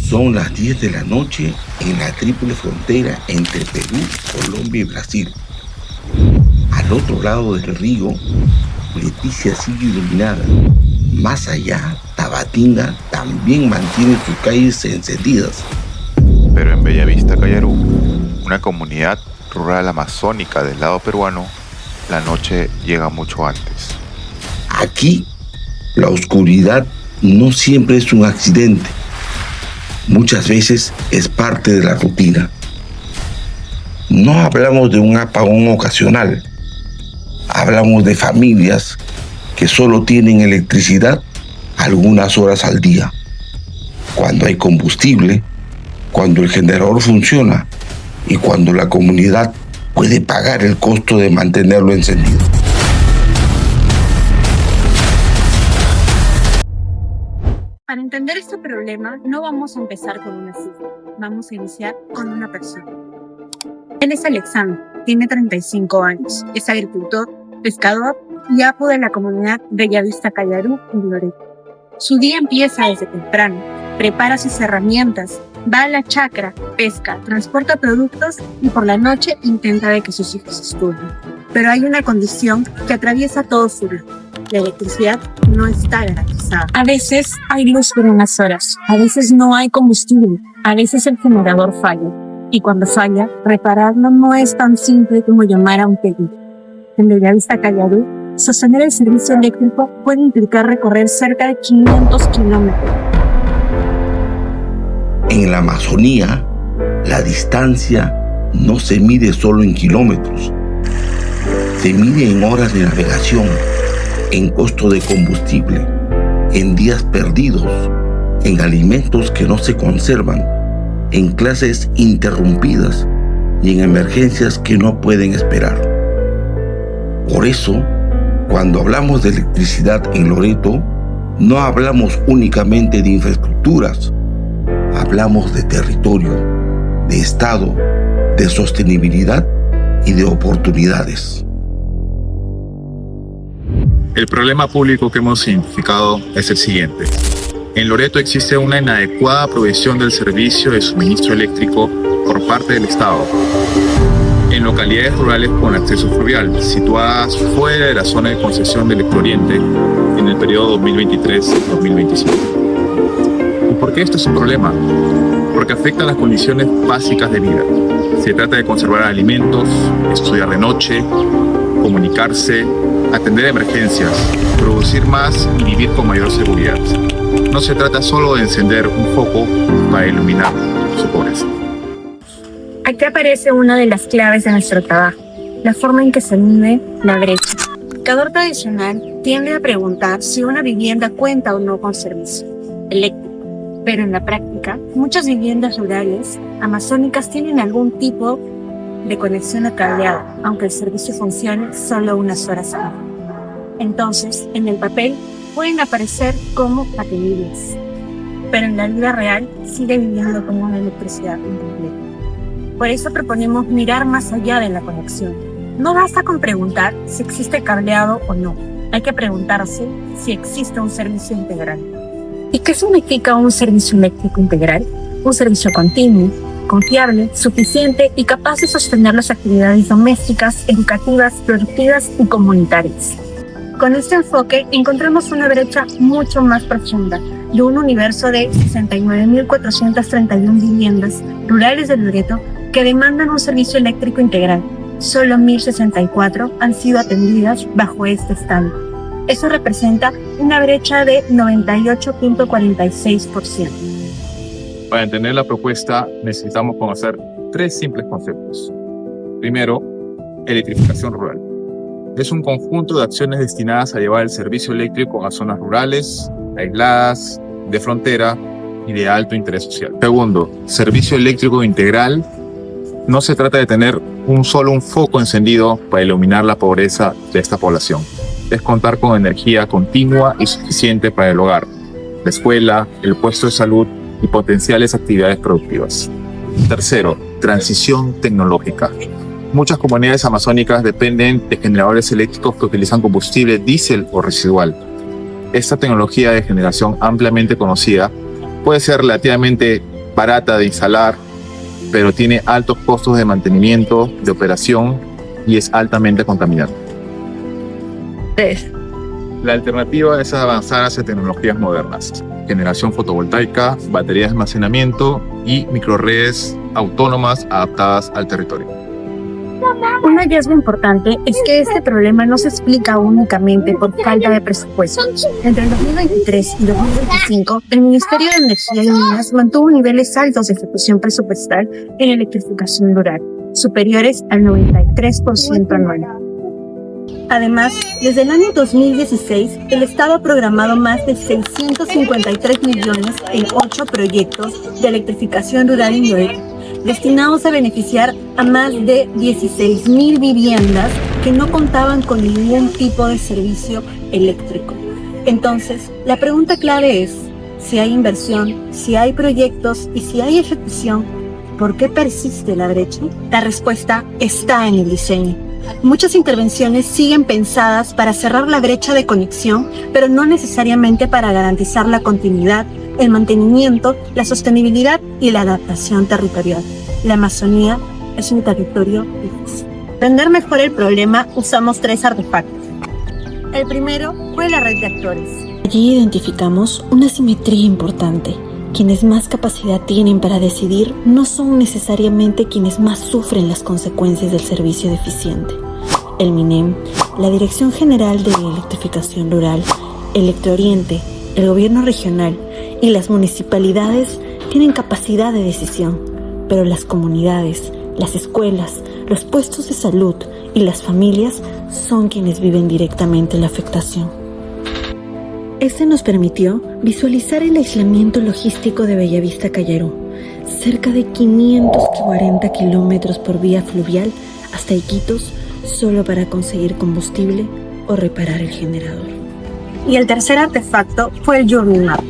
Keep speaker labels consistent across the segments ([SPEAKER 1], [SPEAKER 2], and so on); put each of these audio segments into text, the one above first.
[SPEAKER 1] Son las 10 de la noche en la triple frontera entre Perú, Colombia y Brasil. Al otro lado del río, Leticia sigue iluminada. Más allá, Tabatinga también mantiene sus calles encendidas.
[SPEAKER 2] Pero en Bellavista, Cayarú, una comunidad rural amazónica del lado peruano, la noche llega mucho antes.
[SPEAKER 1] Aquí, la oscuridad no siempre es un accidente. Muchas veces es parte de la rutina. No hablamos de un apagón ocasional. Hablamos de familias que solo tienen electricidad algunas horas al día. Cuando hay combustible, cuando el generador funciona y cuando la comunidad puede pagar el costo de mantenerlo encendido.
[SPEAKER 3] Para entender este problema, no vamos a empezar con una cifra, vamos a iniciar con una persona. Él es Alexander, tiene 35 años, es agricultor, pescador y apo de la comunidad Bellavista Cayarú en Loreto. Su día empieza desde temprano, prepara sus herramientas, va a la chacra, pesca, transporta productos y por la noche intenta de que sus hijos estudien. Pero hay una condición que atraviesa todo su vida. La electricidad no está garantizada. A veces hay luz por unas horas, a veces no hay combustible, a veces el generador falla. Y cuando falla, repararlo no es tan simple como llamar a un técnico. En Bellavista Cayarú, sostener el servicio eléctrico puede implicar recorrer cerca de 500 kilómetros.
[SPEAKER 1] En la Amazonía, la distancia no se mide solo en kilómetros. Se mide en horas de navegación, en costo de combustible, en días perdidos, en alimentos que no se conservan, en clases interrumpidas y en emergencias que no pueden esperar. Por eso, cuando hablamos de electricidad en Loreto, no hablamos únicamente de infraestructuras, hablamos de territorio, de Estado, de sostenibilidad y de oportunidades.
[SPEAKER 4] El problema público que hemos identificado es el siguiente. En Loreto existe una inadecuada provisión del servicio de suministro eléctrico por parte del Estado. En localidades rurales con acceso fluvial, situadas fuera de la zona de concesión del Electrooriente en el periodo 2023-2025. ¿Y por qué esto es un problema? Porque afecta las condiciones básicas de vida. Se trata de conservar alimentos, estudiar de noche, comunicarse, atender emergencias, producir más y vivir con mayor seguridad. No se trata solo de encender un foco para iluminar su pobreza.
[SPEAKER 3] Aquí aparece una de las claves de nuestro trabajo, la forma en que se mide la brecha. El indicador tradicional tiende a preguntar si una vivienda cuenta o no con servicio eléctrico, pero en la práctica, muchas viviendas rurales amazónicas tienen algún tipo de conexión cableada, aunque el servicio funcione solo unas horas al día. Entonces, en el papel pueden aparecer como atendibles, pero en la vida real sigue viviendo con una electricidad incompleta. Por eso proponemos mirar más allá de la conexión. No basta con preguntar si existe cableado o no. Hay que preguntarse si existe un servicio integral. ¿Y qué significa un servicio eléctrico integral? Un servicio continuo, confiable, suficiente y capaz de sostener las actividades domésticas, educativas, productivas y comunitarias. Con este enfoque encontramos una brecha mucho más profunda de un universo de 69.431 viviendas rurales de Loreto que demandan un servicio eléctrico integral. Solo 1.064 han sido atendidas bajo este estándar. Eso representa una brecha de 98.46%.
[SPEAKER 4] Para entender la propuesta necesitamos conocer tres simples conceptos. Primero, electrificación rural. Es un conjunto de acciones destinadas a llevar el servicio eléctrico a zonas rurales, aisladas, de frontera y de alto interés social. Segundo, servicio eléctrico integral. No se trata de tener un foco encendido para iluminar la pobreza de esta población. Es contar con energía continua y suficiente para el hogar, la escuela, el puesto de salud y potenciales actividades productivas. Tercero, transición tecnológica. Muchas comunidades amazónicas dependen de generadores eléctricos que utilizan combustible diésel o residual. Esta tecnología de generación ampliamente conocida puede ser relativamente barata de instalar, pero tiene altos costos de mantenimiento, de operación y es altamente contaminante.
[SPEAKER 3] 3.
[SPEAKER 4] La alternativa es avanzar hacia tecnologías modernas, generación fotovoltaica, baterías de almacenamiento y microredes autónomas adaptadas al territorio.
[SPEAKER 3] Un hallazgo importante es que este problema no se explica únicamente por falta de presupuesto. Entre el 2023 y 2025, el Ministerio de Energía y Minas mantuvo niveles altos de ejecución presupuestal en electrificación rural, superiores al 93% anual. Además, desde el año 2016, el Estado ha programado más de 653 millones en 8 proyectos de electrificación rural y indirecta, destinados a beneficiar a más de 16.000 viviendas que no contaban con ningún tipo de servicio eléctrico. Entonces, la pregunta clave es, si hay inversión, si hay proyectos y si hay ejecución, ¿por qué persiste la brecha? La respuesta está en el diseño. Muchas intervenciones siguen pensadas para cerrar la brecha de conexión, pero no necesariamente para garantizar la continuidad, el mantenimiento, la sostenibilidad y la adaptación territorial. La Amazonía es un territorio difícil. Para entender mejor el problema, usamos 3 artefactos. El primero fue la red de actores.
[SPEAKER 5] Allí identificamos una simetría importante. Quienes más capacidad tienen para decidir no son necesariamente quienes más sufren las consecuencias del servicio deficiente. El MINEM, la Dirección General de Electrificación Rural, Electrooriente, el Gobierno Regional y las municipalidades tienen capacidad de decisión, pero las comunidades, las escuelas, los puestos de salud y las familias son quienes viven directamente la afectación. Este nos permitió visualizar el aislamiento logístico de Bellavista Cayarú, cerca de 540 kilómetros por vía fluvial hasta Iquitos, solo para conseguir combustible o reparar el generador.
[SPEAKER 3] Y el tercer artefacto fue el Journey Map.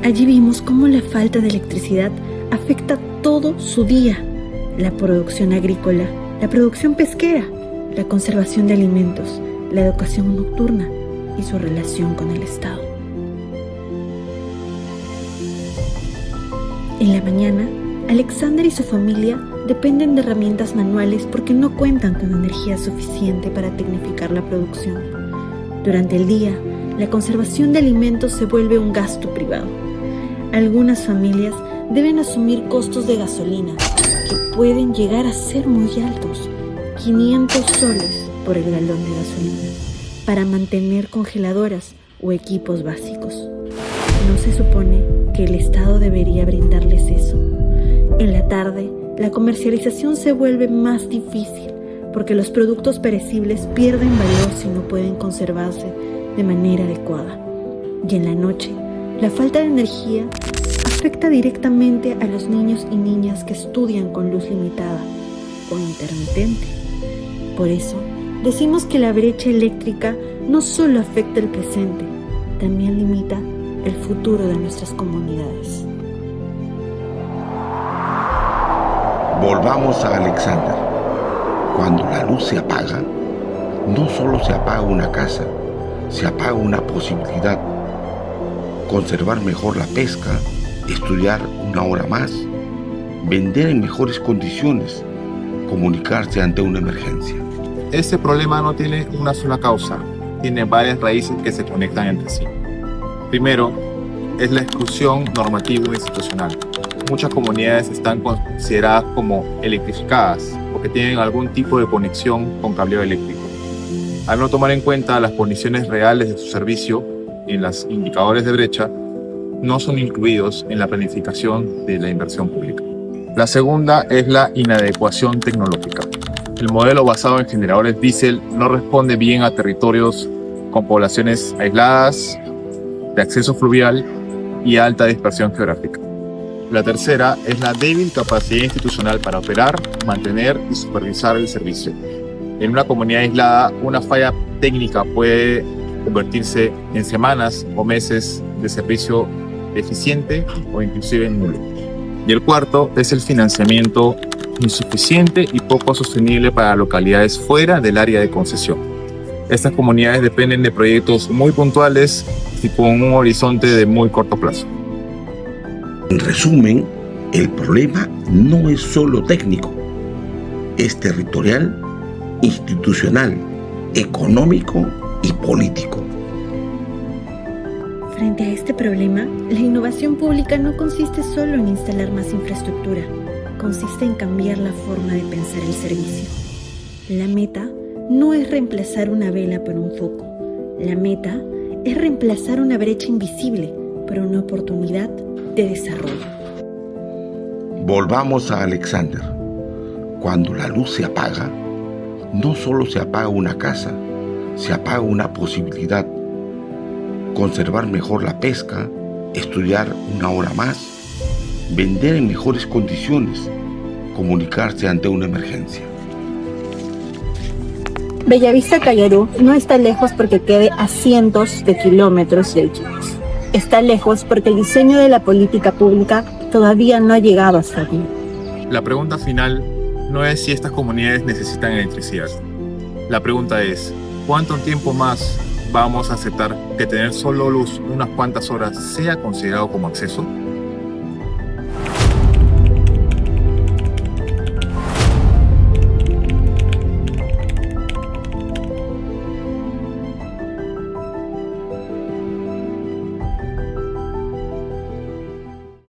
[SPEAKER 5] Allí vimos cómo la falta de electricidad afecta todo su día: la producción agrícola, la producción pesquera, la conservación de alimentos, la educación nocturna y su relación con el Estado. En la mañana, Alexander y su familia dependen de herramientas manuales porque no cuentan con energía suficiente para tecnificar la producción. Durante el día, la conservación de alimentos se vuelve un gasto privado. Algunas familias deben asumir costos de gasolina que pueden llegar a ser muy altos, 500 soles por el galón de gasolina, para mantener congeladoras o equipos básicos. No se supone que el Estado debería brindarles eso. En la tarde, la comercialización se vuelve más difícil porque los productos perecibles pierden valor si no pueden conservarse de manera adecuada. Y en la noche, la falta de energía afecta directamente a los niños y niñas que estudian con luz limitada o intermitente. Por eso, decimos que la brecha eléctrica no solo afecta el presente, también limita el futuro de nuestras comunidades.
[SPEAKER 1] Volvamos a Alexander. Cuando la luz se apaga, no solo se apaga una casa, se apaga una posibilidad. Conservar mejor la pesca, estudiar una hora más, vender en mejores condiciones, comunicarse ante una emergencia.
[SPEAKER 4] Este problema no tiene una sola causa, tiene varias raíces que se conectan entre sí. Primero, es la exclusión normativa e institucional. Muchas comunidades están consideradas como electrificadas porque tienen algún tipo de conexión con cableado eléctrico. Al no tomar en cuenta las condiciones reales de su servicio en los indicadores de brecha, no son incluidos en la planificación de la inversión pública. La segunda es la inadecuación tecnológica. El modelo basado en generadores diésel no responde bien a territorios con poblaciones aisladas, de acceso fluvial y alta dispersión geográfica. La tercera es la débil capacidad institucional para operar, mantener y supervisar el servicio. En una comunidad aislada, una falla técnica puede convertirse en semanas o meses de servicio deficiente o inclusive nulo. Y el cuarto es el financiamiento insuficiente y poco sostenible para localidades fuera del área de concesión. Estas comunidades dependen de proyectos muy puntuales y con un horizonte de muy corto plazo.
[SPEAKER 1] En resumen, El problema no es solo técnico, es territorial, institucional, económico y político.
[SPEAKER 5] Frente a este problema, la innovación pública no consiste solo en instalar más infraestructura, consiste en cambiar la forma de pensar el servicio. La meta no es reemplazar una vela por un foco, la meta es reemplazar una brecha invisible por una oportunidad de desarrollo.
[SPEAKER 1] Volvamos a Alexander. Cuando la luz se apaga, no solo se apaga una casa, se apaga una posibilidad. Conservar mejor la pesca, estudiar una hora más, vender en mejores condiciones, comunicarse ante una emergencia.
[SPEAKER 3] Bellavista Cayarú no está lejos porque quede a cientos de kilómetros de Iquitos. Está lejos porque el diseño de la política pública todavía no ha llegado hasta aquí.
[SPEAKER 4] La pregunta final no es si estas comunidades necesitan electricidad. La pregunta es, ¿cuánto tiempo más vamos a aceptar que tener solo luz unas cuantas horas sea considerado como acceso?